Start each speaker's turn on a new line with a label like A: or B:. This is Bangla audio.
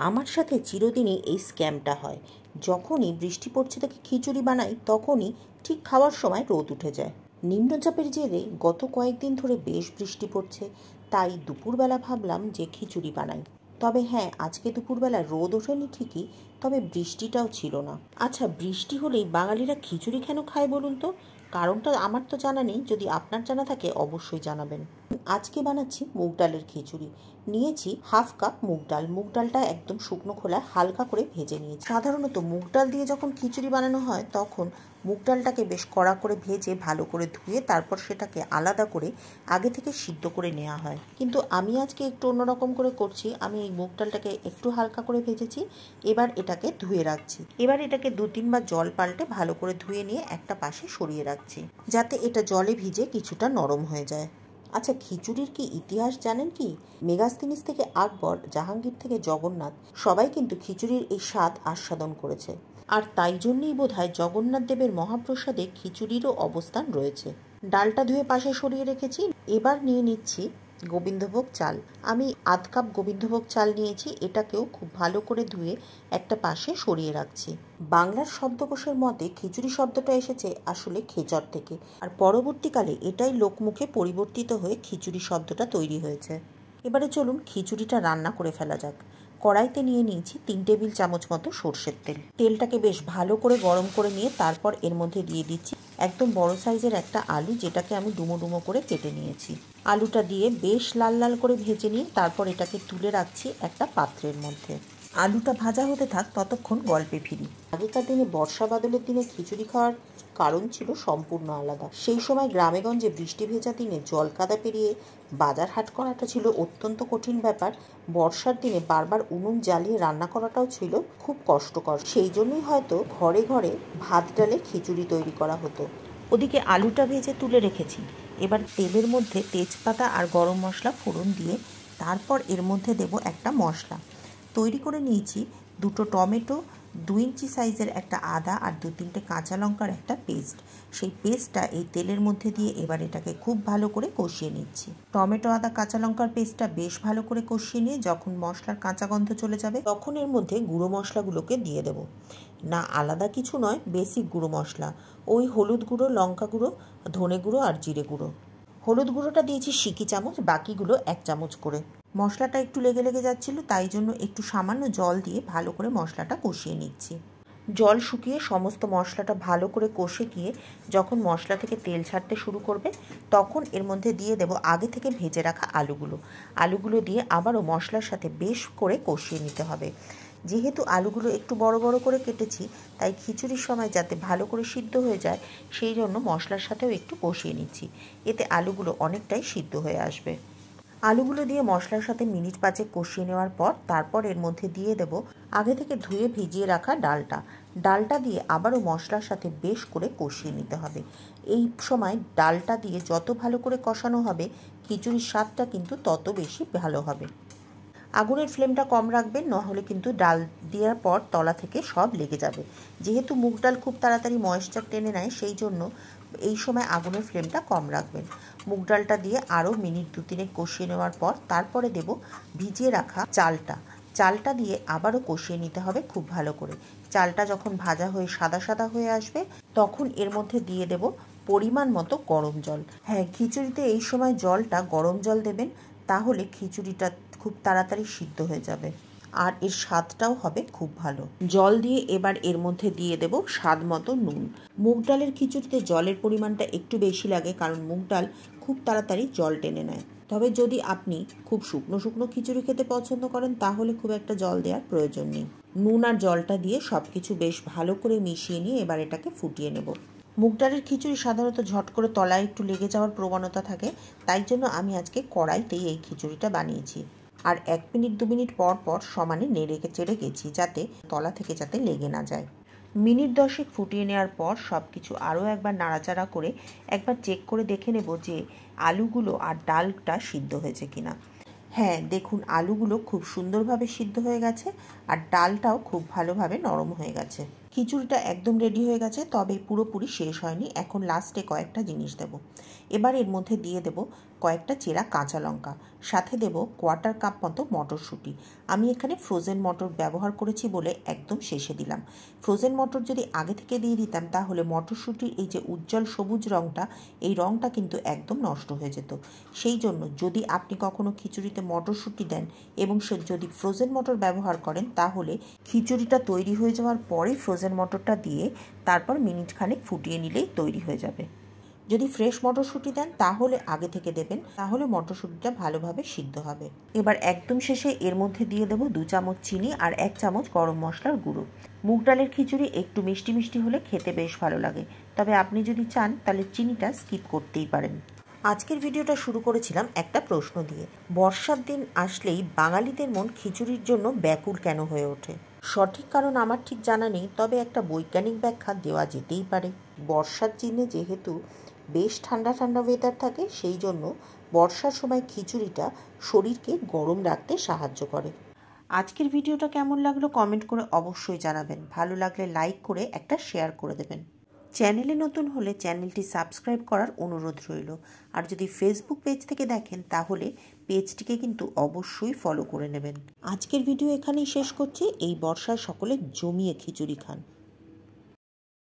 A: আমার সাথে চিরদিনই এই স্ক্যামটা হয়। যখনই বৃষ্টি পড়ছে থেকে খিচুড়ি বানাই তখনই ঠিক খাওয়ার সময় রোদ উঠে যায়। নিম্নচাপের জেরে গত কয়েকদিন ধরে বেশ বৃষ্টি পড়ছে, তাই দুপুরবেলা ভাবলাম যে খিচুড়ি বানাই। তবে হ্যাঁ, আজকে দুপুরবেলা রোদ ওঠেনি ঠিকই, তবে বৃষ্টিটাও ছিল না। আচ্ছা, বৃষ্টি হলেই বাঙালিরা খিচুড়ি কেন খায় বলুন তো? কারণটা আমার তো জানা নেই, যদি আপনার জানা থাকে অবশ্যই জানাবেন। আজকে বানাচ্ছি মুগ ডালের খিচুড়ি। নিয়েছি হাফ কাপ মুগ ডাল। মুগ ডালটা একদম শুকনো খোলায় হালকা করে ভেজে নিয়েছি। সাধারণত মুগ ডাল দিয়ে যখন খিচুড়ি বানানো হয় তখন মুগ ডালটাকে বেশ কড়া করে ভেজে ভালো করে ধুয়ে তারপর সেটাকে আলাদা করে আগে থেকে সিদ্ধ করে নেওয়া হয়, কিন্তু আমি আজকে একটু অন্যরকম করে করছি। আমি এই মুগ ডালটাকে একটু হালকা করে ভেজেছি, এবার এটাকে ধুয়ে রাখছি। এবার এটাকে 2-3 বার জল পাল্টে ভালো করে ধুয়ে নিয়ে একটা পাশে সরিয়ে রাখছি, যাতে এটা জলে ভিজে কিছুটা নরম হয়ে যায়। আচ্ছা, খিচুড়ির কি ইতিহাস জানেন কি? মেগাস্তিনিস থেকে আকবর, জাহাঙ্গীর থেকে জগন্নাথ, সবাই কিন্তু খিচুড়ির এই স্বাদ আস্বাদন করেছে। আর তাই জন্যই বোধহয় জগন্নাথ দেবের মহাপ্রসাদে খিচুড়িরও অবস্থান রয়েছে। ডালটা ধুয়ে পাশে সরিয়ে রেখেছি। এবার নিয়ে নিচ্ছি গোবিন্দভোগ চাল। আমি আধ কাপ গোবিন্দভোগ চাল নিয়েছি। এটাকেও খুব ভালো করে ধুয়ে একটা পাশে সরিয়ে রাখছি। বাংলার শব্দকোষের মতে খিচুড়ি শব্দটা এসেছে আসলে খেচর থেকে, আর পরবর্তীকালে এটাই লোকমুখে পরিবর্তিত হয়ে খিচুড়ি শব্দটা তৈরি হয়েছে। এবারে চলুন খিচুড়িটা রান্না করে ফেলা যাক। কড়াইতে নিয়ে নিয়েছি 3 টেবিল চামচ মতো সর্ষের তেল। তেলটাকে বেশ ভালো করে গরম করে নিয়ে তারপর এর মধ্যে দিয়ে দিচ্ছি একদম বড় সাইজের একটা আলু, যেটাকে আমি ডুমো ডুমো করে কেটে নিয়েছি। আলুটা দিয়ে বেশ লাল লাল করে ভেজে নিয়ে তারপর এটাকে তুলে রাখছি একটা পাত্রের মধ্যে। আলুটা ভাজা হতে থাক, ততক্ষণ গল্পে ফিরি। আগেকার দিনে বর্ষা বাদলের দিনে খিচুড়ি খাওয়ার কারণ ছিল সম্পূর্ণ আলাদা। সেই সময় গ্রামেগঞ্জে বৃষ্টি ভেজা দিনে জল কাদা পেরিয়ে বাজার হাট করাটা ছিল অত্যন্ত কঠিন ব্যাপার। বর্ষার দিনে বারবার উনুন জ্বালিয়ে রান্না করাটাও ছিল খুব কষ্টকর। সেই জন্যই হয়তো ঘরে ঘরে ভাত ডালে খিচুড়ি তৈরি করা হতো। ওদিকে আলুটা ভেজে তুলে রেখেছি। এবার তেলের মধ্যে তেজপাতা আর গরম মশলা ফোড়ন দিয়ে তারপর এর মধ্যে দেব একটা মশলা। তৈরি করে নিয়েছি 2টো টমেটো, 2 ইঞ্চি সাইজের একটা আদা আর 2-3টে কাঁচা লঙ্কার একটা পেস্ট। সেই পেস্টটা এই তেলের মধ্যে দিয়ে এবার এটাকে খুব ভালো করে কষিয়ে নিচ্ছি। টমেটো, আদা, কাঁচা লঙ্কার পেস্টটা বেশ ভালো করে কষিয়ে নিয়ে যখন মশলার কাঁচা গন্ধ চলে যাবে তখন এর মধ্যে গুঁড়ো মশলাগুলোকে দিয়ে দেব। না, আলাদা কিছু নয়, বেসিক গুঁড়ো মশলা। ওই হলুদ গুঁড়ো, লঙ্কা গুঁড়ো, ধনে গুঁড়ো আর জিরে গুঁড়ো। হলুদ গুঁড়োটা দিয়েছি সিকি চামচ, বাকিগুলো 1 চামচ করে। মশলাটা একটু লেগে লেগে যাচ্ছিল, তাই জন্য একটু সামান্য জল দিয়ে ভালো করে মশলাটা কষিয়ে নিচ্ছি। জল শুকিয়ে সমস্ত মশলাটা ভালো করে কষে গিয়ে যখন মশলা থেকে তেল ছাড়তে শুরু করবে তখন এর মধ্যে দিয়ে দেব আগে থেকে ভেজে রাখা আলুগুলো। আলুগুলো দিয়ে আবারও মশলার সাথে বেশ করে কষিয়ে নিতে হবে। যেহেতু আলুগুলো একটু বড় বড় করে কেটেছি, তাই খিচুড়ির সময় যাতে ভালো করে সিদ্ধ হয়ে যায় সেই জন্য মশলার সাথেও একটু কষিয়ে নিচ্ছি। এতে আলুগুলো অনেকটাই সিদ্ধ হয়ে আসবে। আলুগুলো দিয়ে মশলার সাথে মিনিট 5 কষিয়ে নেওয়ার পর তারপর এর মধ্যে দিয়ে দেব আগে থেকে ধুয়ে ভিজিয়ে রাখা ডালটা। ডালটা দিয়ে আবারও মশলার সাথে বেশ করে কষিয়ে নিতে হবে। এই সময় ডালটা দিয়ে যত ভালো করে কষানো হবে খিচুড়ির স্বাদটা কিন্তু তত বেশি ভালো হবে। আগুনের ফ্লেমটা কম রাখবেন, নাহলে কিন্তু ডাল দেওয়ার পর তলা থেকে সব লেগে যাবে। যেহেতু মুগ ডাল খুব তাড়াতাড়ি ময়েশ্চার টেনে নেয়, সেই জন্য এই সময় আগুনের ফ্লেমটা কম রাখবেন। মুগ ডালটা দিয়ে আরও মিনিট 2-3 কষিয়ে নেওয়ার পর তারপরে দেব ভিজিয়ে রাখা চালটা। চালটা দিয়ে আবারও কষিয়ে নিতে হবে খুব ভালো করে। চালটা যখন ভাজা হয়ে সাদা সাদা হয়ে আসবে তখন এর মধ্যে দিয়ে দেব পরিমাণ মতো গরম জল। হ্যাঁ, খিচুড়িতে এই সময় জলটা গরম জল দেবেন, তাহলে খিচুড়িটা খুব তাড়াতাড়ি সিদ্ধ হয়ে যাবে আর এর স্বাদটাও হবে খুব ভালো। জল দিয়ে এবার এর মধ্যে দিয়ে দেব স্বাদ মতো নুন। মুগ ডালের খিচুড়িতে জলের পরিমাণটা একটু বেশি লাগে, কারণ মুগ ডাল খুব তাড়াতাড়ি জল টেনে নেয়। তবে যদি আপনি খুব শুকনো শুকনো খিচুড়ি খেতে পছন্দ করেন তাহলে খুব একটা জল দেওয়ার প্রয়োজন নেই। নুন আর জলটা দিয়ে সব কিছু বেশ ভালো করে মিশিয়ে নিয়ে এবার এটাকে ফুটিয়ে নেব। মুগ ডালের খিচুড়ি সাধারণত ঝট করে তলায় একটু লেগে যাওয়ার প্রবণতা থাকে, তাই জন্য আমি আজকে কড়াইতেই এই খিচুড়িটা বানিয়েছি। আর 1 মিনিট 2 মিনিট পর পর সমানে নেড়ে চেড়ে গেছি, যাতে তলা থেকে যাতে লেগে না যায়। মিনিট 10 ফুটিয়ে নেওয়ার পর সব কিছু আরও একবার নাড়াচাড়া করে একবার চেক করে দেখে নেব যে আলুগুলো আর ডালটা সিদ্ধ হয়েছে কিনা। হ্যাঁ, দেখুন আলুগুলো খুব সুন্দরভাবে সিদ্ধ হয়ে গেছে আর ডালটাও খুব ভালোভাবে নরম হয়ে গেছে। খিচুড়িটা একদম রেডি হয়ে গেছে, তবে পুরোপুরি শেষ হয়নি। এখন লাস্টে কয়েকটা জিনিস দেব। এবার এর মধ্যে দিয়ে দেব কয়েকটা চেরা কাঁচা লঙ্কা, সাথে দেব 1/4 কাপ মতো মটরশুঁটি। আমি এখানে ফ্রোজেন মটর ব্যবহার করেছি বলে একদম শেষে দিলাম। ফ্রোজেন মটর যদি আগে থেকে দিয়ে দিতাম তাহলে মটরশুঁটির এই যে উজ্জ্বল সবুজ রঙটা, এই রঙটা কিন্তু একদম নষ্ট হয়ে যেত। সেই জন্য যদি আপনি কখনো খিচুড়িতে মটরশুঁটি দেন এবং যদি ফ্রোজেন মটর ব্যবহার করেন, তাহলে খিচুড়িটা তৈরি হয়ে যাওয়ার পরে ফ্রোজেন মটরটা দিয়ে তারপর মিনিট খানেক ফুটিয়ে নিলেই তৈরি হয়ে যাবে। যদি ফ্রেশ মটরশুঁটি দেন তাহলে আগে থেকে দেবেন, তাহলে মটরশুঁটিটা ভালোভাবে সিদ্ধ হবে। এবার একদম শেষে এর মধ্যে দিয়ে দেবো 2 চামচ চিনি আর 1 চামচ গরম মশলার গুঁড়ো। মুগ ডালের খিচুড়ি একটু মিষ্টি মিষ্টি হলে খেতে বেশ ভালো লাগে, তবে আপনি যদি চান তাহলে চিনিটা স্কিপ করতেই পারেন। আজকের ভিডিওটা শুরু করেছিলাম একটা প্রশ্ন দিয়ে। বর্ষার দিন আসলেই বাঙালিদের মন খিচুড়ির জন্য ব্যাকুল কেন হয়ে ওঠে? সঠিক কারণ আমার ঠিক জানা নেই, তবে একটা বৈজ্ঞানিক ব্যাখ্যা দেওয়া যেতেই পারে। বর্ষার দিনে যেহেতু বেশ ঠান্ডা ঠান্ডা ওয়েদার থাকে, সেই জন্য বর্ষার সময় খিচুড়িটা শরীরকে গরম রাখতে সাহায্য করে। আজকের ভিডিওটা কেমন লাগলো কমেন্ট করে অবশ্যই জানাবেন। ভালো লাগলে লাইক করে একটা শেয়ার করে দেবেন। চ্যানেলে নতুন হলে চ্যানেলটি সাবস্ক্রাইব করার অনুরোধ রইল। আর যদি ফেসবুক পেজ থেকে দেখেন তাহলে পেজটিকে কিন্তু অবশ্যই ফলো করে নেবেন। আজকের ভিডিও এখানেই শেষ করছি। এই বর্ষায় সকলে জমিয়ে খিচুড়ি খান।